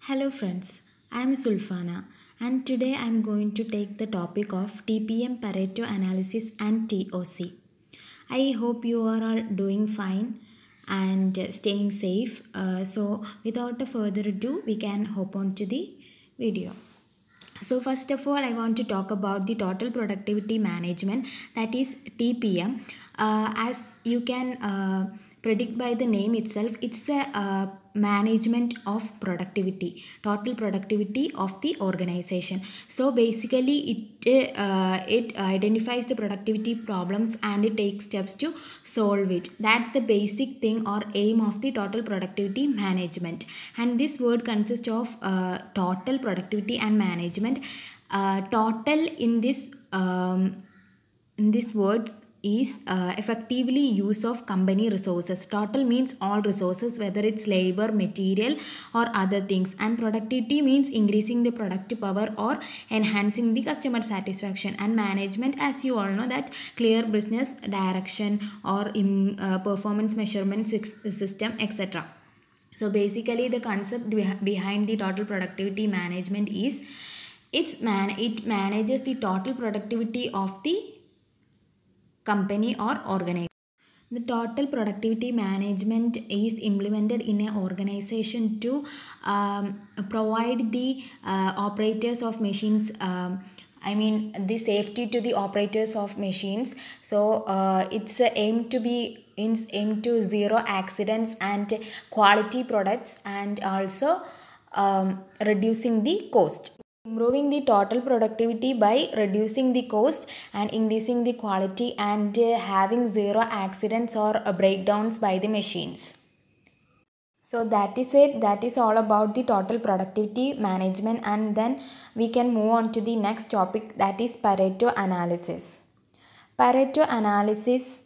Hello friends, I am Sulfana and today I am going to take the topic of TPM Pareto analysis and TOC. I hope you are all doing fine and staying safe. So without a further ado, we can hop on to the video. So first of all, I want to talk about the total productivity management, that is TPM. As you can predict by the name itself, it's a management of productivity, total productivity of the organization. So basically it identifies the productivity problems and it takes steps to solve it. That's the basic thing or aim of the total productivity management. And this word consists of total productivity and management. Total in this word is effectively use of company resources. Total means all resources, whether it's labor, material or other things, and productivity means increasing the productive power or enhancing the customer satisfaction. And management, as you all know, that clear business direction or performance measurement system, etc. So basically the concept behind the total productivity management is it manages the total productivity of the company or organization. The total productivity management is implemented in an organization to provide the operators of machines, the safety to the operators of machines. So it's aim to zero accidents and quality products, and also reducing the cost. Improving the total productivity by reducing the cost and increasing the quality and having zero accidents or breakdowns by the machines. So that is it. That is all about the total productivity management, and then we can move on to the next topic, that is Pareto analysis. Pareto analysis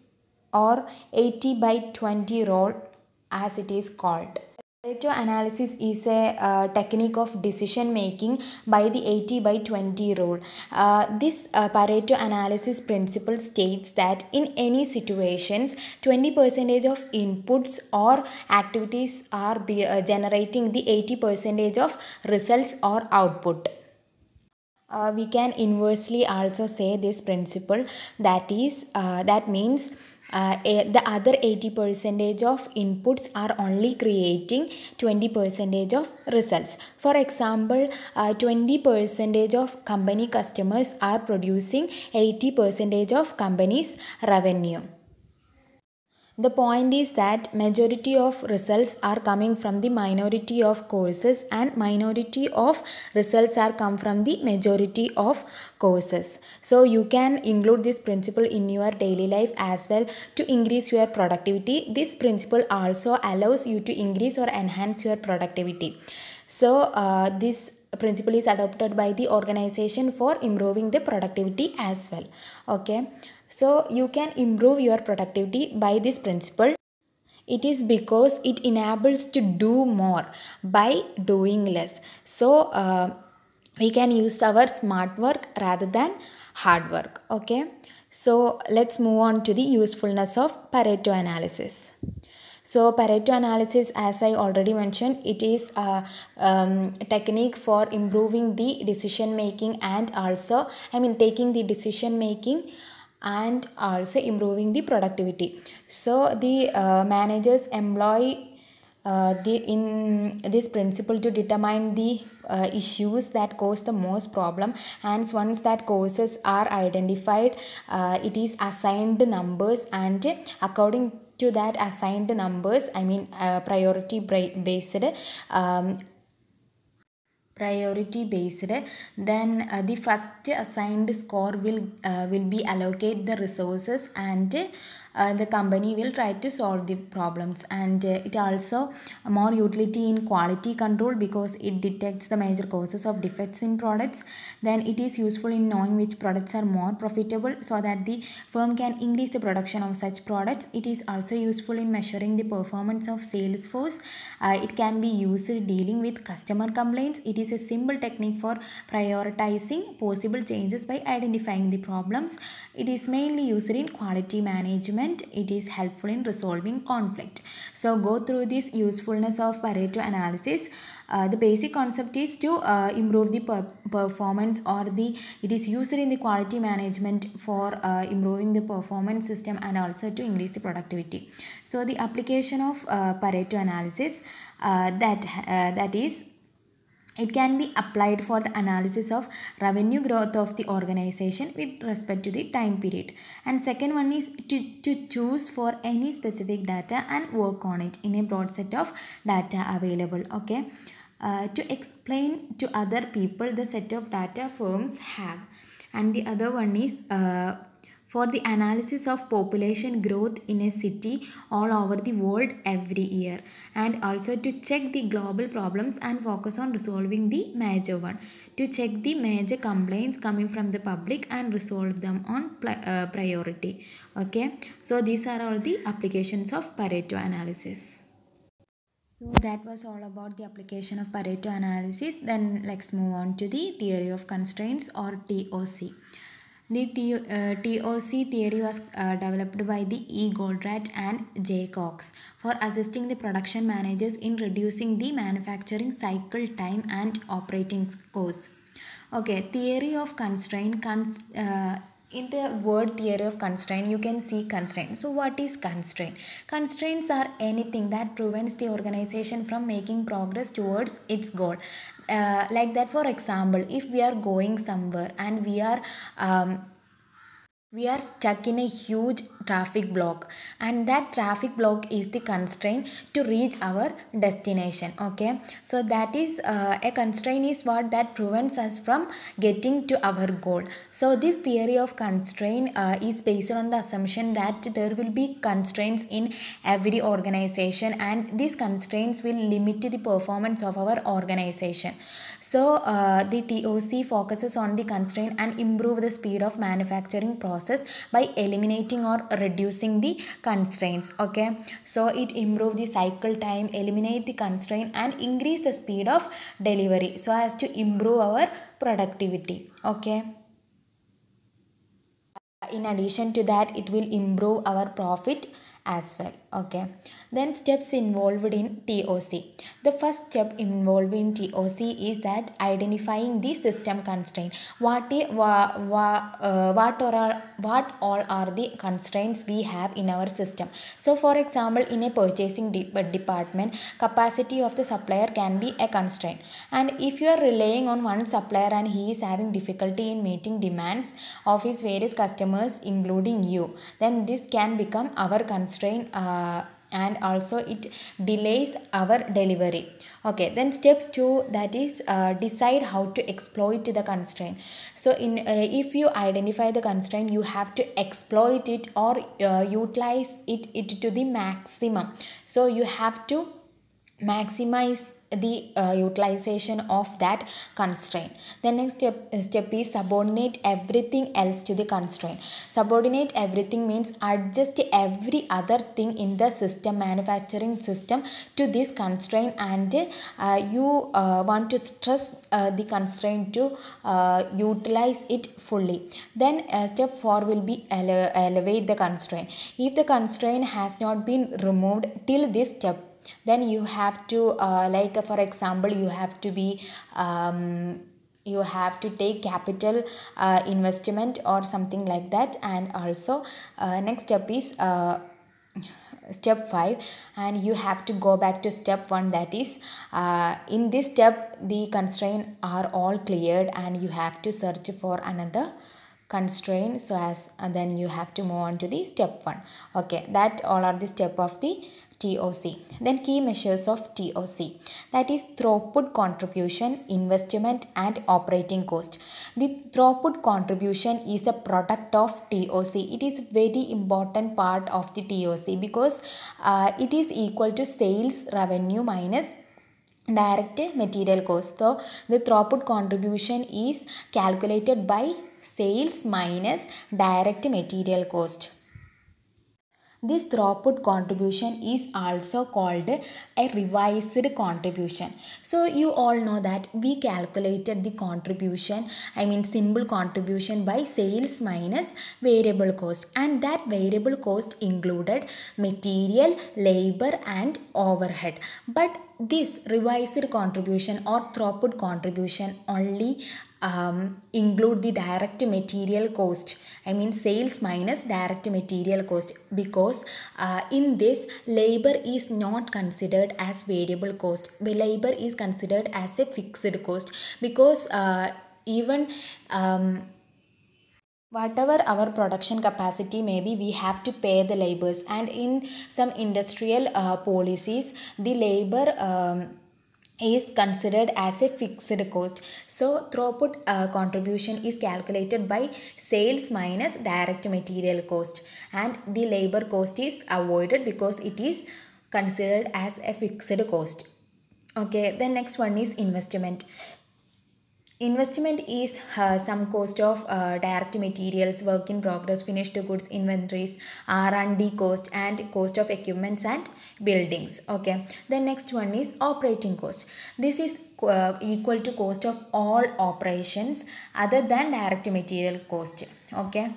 or 80 by 20 rule as it is called. Pareto analysis is a technique of decision making by the 80 by 20 rule. This Pareto analysis principle states that in any situations 20% of inputs or activities are generating the 80% of results or output. We can inversely also say this principle, that means the other 80% of inputs are only creating 20% of results. For example, 20% of company customers are producing 80% of company's revenue. The point is that majority of results are coming from the minority of courses, and minority of results are come from the majority of courses. So you can include this principle in your daily life as well to increase your productivity. This principle also allows you to increase or enhance your productivity. So this principle is adopted by the organization for improving the productivity as well. Okay. So you can improve your productivity by this principle. It is because it enables to do more by doing less. So we can use our smart work rather than hard work. Okay. So let's move on to the usefulness of Pareto analysis. So Pareto analysis, as I already mentioned, it is a technique for improving the decision making and also taking the decision making and also improving the productivity. So the managers employ in this principle to determine the issues that cause the most problem, and once that causes are identified, it is assigned numbers, and according to that assigned numbers, priority based, then the first assigned score will be allocate the resources, and the company will try to solve the problems. And it also more utility in quality control because it detects the major causes of defects in products. Then it is useful in knowing which products are more profitable so that the firm can increase the production of such products. It is also useful in measuring the performance of sales force. It can be used dealing with customer complaints. It is a simple technique for prioritizing possible changes by identifying the problems. It is mainly used in quality management management. It is helpful in resolving conflict. So go through this usefulness of Pareto analysis. The basic concept is to improve the performance, or it is used in the quality management for improving the performance system and also to increase the productivity. So the application of Pareto analysis, that is, it can be applied for the analysis of revenue growth of the organization with respect to the time period. And second one is to choose for any specific data and work on it in a broad set of data available. Okay. To explain to other people the set of data firms have. And the other one is for the analysis of population growth in a city all over the world every year, and also to check the global problems and focus on resolving the major one, to check the major complaints coming from the public and resolve them on priority. Okay, so these are all the applications of Pareto analysis. So that was all about the application of Pareto analysis. Then let's move on to the theory of constraints, or TOC. The TOC theory was developed by the E. Goldratt and J. Cox for assisting the production managers in reducing the manufacturing cycle time and operating costs. Okay, theory of constraint. In the word theory of constraint, you can see constraint. So what is constraint? Constraints are anything that prevents the organization from making progress towards its goal. Like that, for example, if we are going somewhere and we are stuck in a huge traffic block, and that traffic block is the constraint to reach our destination. Okay, so that is a constraint is what that prevents us from getting to our goal. So this theory of constraint is based on the assumption that there will be constraints in every organization, and these constraints will limit the performance of our organization. So the TOC focuses on the constraint and improve the speed of manufacturing process by eliminating or reducing the constraints. Okay, so it improve the cycle time, eliminate the constraint, and increase the speed of delivery so as to improve our productivity. Okay, in addition to that, it will improve our profit as well. Okay, then steps involved in TOC. The first step involved in TOC is that identifying the system constraint. What all are the constraints we have in our system? So for example, in a purchasing department, capacity of the supplier can be a constraint, and if you are relying on one supplier and he is having difficulty in meeting demands of his various customers including you, then this can become our constraint, and also it delays our delivery. Okay, then steps 2, that is decide how to exploit the constraint. So in if you identify the constraint, you have to exploit it or utilize it to the maximum. So you have to maximize the utilization of that constraint. The next step is subordinate everything else to the constraint. Subordinate everything means adjust every other thing in the system, manufacturing system, to this constraint, and you want to stress the constraint to utilize it fully. Then step 4 will be elevate the constraint. If the constraint has not been removed till this step, then you have to like for example, you have to be you have to take capital investment or something like that. And also next step is step 5, and you have to go back to step 1, that is in this step the constraints are all cleared and you have to search for another constraint, so as and then you have to move on to the step 1. Okay, that all are the step of the TOC. Then key measures of TOC, that is throughput contribution, investment, and operating cost. The throughput contribution is a product of TOC. It is very important part of the TOC because it is equal to sales revenue minus direct material cost. So the throughput contribution is calculated by sales minus direct material cost. This throughput contribution is also called a revised contribution. So you all know that we calculated the contribution, I mean simple contribution, by sales minus variable cost, and that variable cost included material, labor and overhead. But this revised contribution or throughput contribution only include the direct material cost, I mean sales minus direct material cost, because in this labor is not considered as variable cost. Labor is considered as a fixed cost, because even whatever our production capacity may be, we have to pay the labors, and in some industrial policies the labor is considered as a fixed cost. So throughput contribution is calculated by sales minus direct material cost, and the labor cost is avoided because it is considered as a fixed cost. Okay, the next one is investment. Investment is some cost of direct materials, work in progress, finished goods, inventories, R&D cost, and cost of equipments and buildings. Okay. The next one is operating cost. This is equal to cost of all operations other than direct material cost. Okay.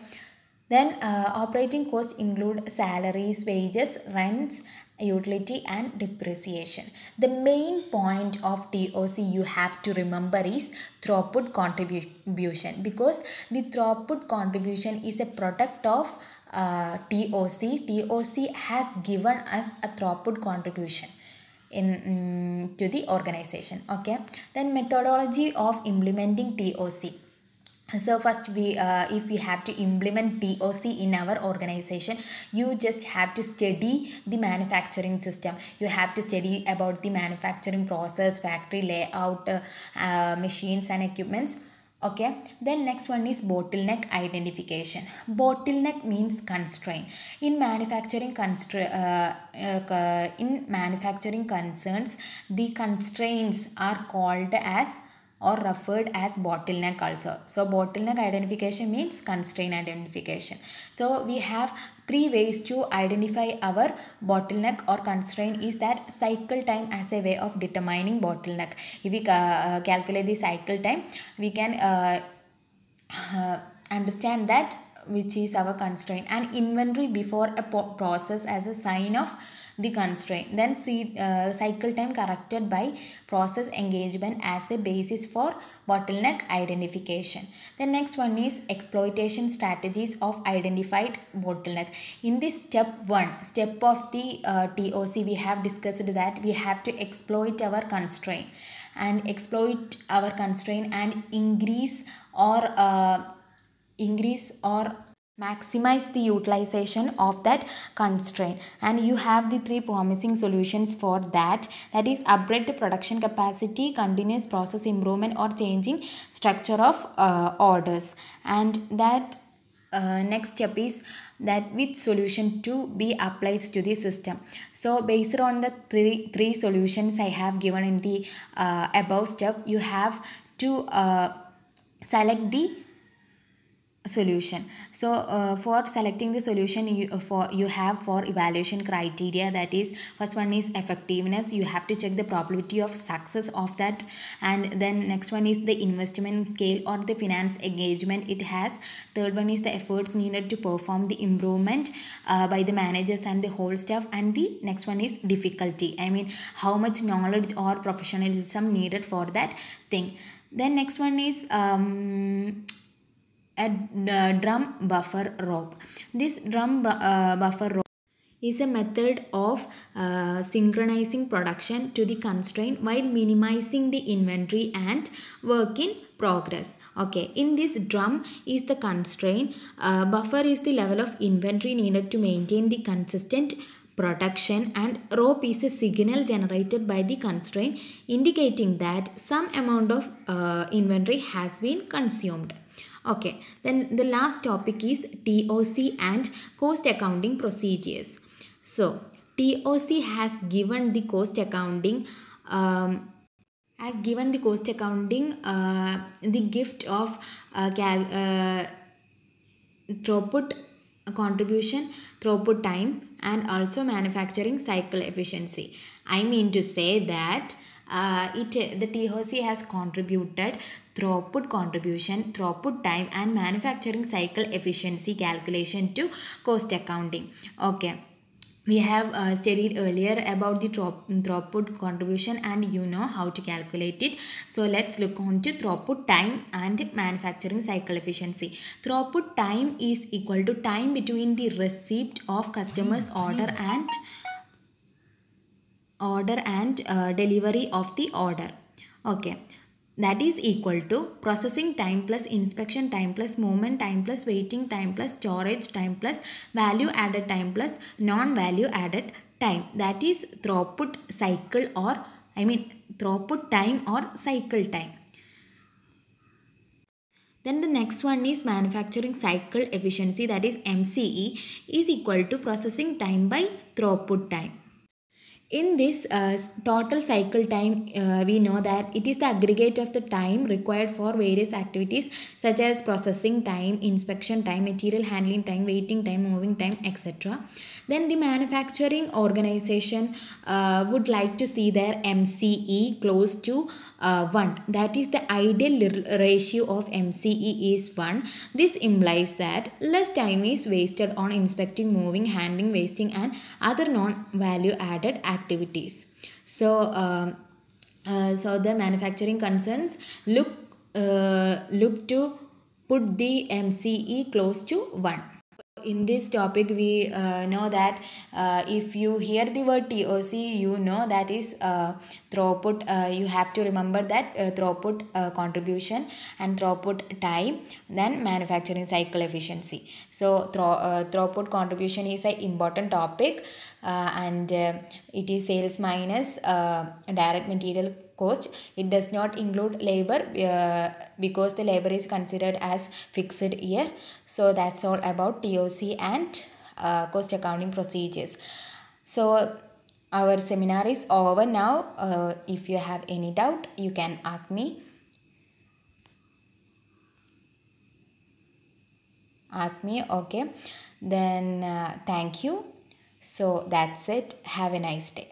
Then operating costs include salaries, wages, rents, utility and depreciation. The main point of TOC you have to remember is throughput contribution, because the throughput contribution is a product of TOC. TOC has given us a throughput contribution in to the organization. Okay. Then methodology of implementing TOC. So first if we have to implement TOC in our organization, you just have to study the manufacturing system. You have to study about the manufacturing process, factory layout, machines and equipments. Okay. Then next one is bottleneck identification. Bottleneck means constraint. In manufacturing concerns, the constraints are called as or referred as bottleneck also. So bottleneck identification means constraint identification. So we have three ways to identify our bottleneck or constraint. Is that cycle time as a way of determining bottleneck. If we calculate the cycle time, we can understand that which is our constraint, and inventory before a process as a sign of the constraint. Then cycle time corrected by process engagement as a basis for bottleneck identification. The next one is exploitation strategies of identified bottleneck. In this step of the TOC, we have discussed that we have to exploit our constraint and increase or maximize the utilization of that constraint. And you have the three promising solutions for that is upgrade the production capacity, continuous process improvement, or changing structure of orders. And that next step is that which solution to be applied to the system. So based on the three solutions I have given in the above step, you have to select the solution. So for selecting the solution, you have for evaluation criteria, that is first one is effectiveness. You have to check the probability of success of that. And then next one is the investment scale or the finance engagement it has. Third one is the efforts needed to perform the improvement by the managers and the whole staff. And the next one is difficulty, I mean how much knowledge or professionalism needed for that thing. Then next one is a drum buffer rope. This drum buffer rope is a method of synchronizing production to the constraint while minimizing the inventory and work in progress. Okay, in this drum is the constraint, buffer is the level of inventory needed to maintain the consistent production, and rope is a signal generated by the constraint indicating that some amount of inventory has been consumed. Okay, then the last topic is TOC and cost accounting procedures. So TOC has given the cost accounting the gift of throughput contribution, throughput time, and also manufacturing cycle efficiency. I mean to say that the TOC has contributed throughput contribution, throughput time, and manufacturing cycle efficiency calculation to cost accounting. Okay. We have studied earlier about the throughput contribution, and you know how to calculate it. So let's look on to throughput time and manufacturing cycle efficiency. Throughput time is equal to time between the receipt of customer's order and delivery of the order. Okay, that is equal to processing time plus inspection time plus movement time plus waiting time plus storage time plus value added time plus non value added time. That is throughput cycle, or throughput time or cycle time. Then the next one is manufacturing cycle efficiency, that is MCE, is equal to processing time by throughput time. In this total cycle time, we know that it is the aggregate of the time required for various activities such as processing time, inspection time, material handling time, waiting time, moving time, etc. Then the manufacturing organization would like to see their MCE close to 1. That is, the ideal ratio of MCE is 1. This implies that less time is wasted on inspecting, moving, handling, wasting and other non-value added activities. So the manufacturing concerns look to put the MCE close to 1. In this topic, we know that if you hear the word TOC, you know that is throughput. You have to remember that throughput contribution and throughput time, then manufacturing cycle efficiency. So throughput contribution is an important topic, and it is sales minus direct material cost. It does not include labor because the labor is considered as fixed here. So that's all about TOC and cost accounting procedures. So our seminar is over now. If you have any doubt, you can ask me. Okay. Then thank you. So that's it. Have a nice day.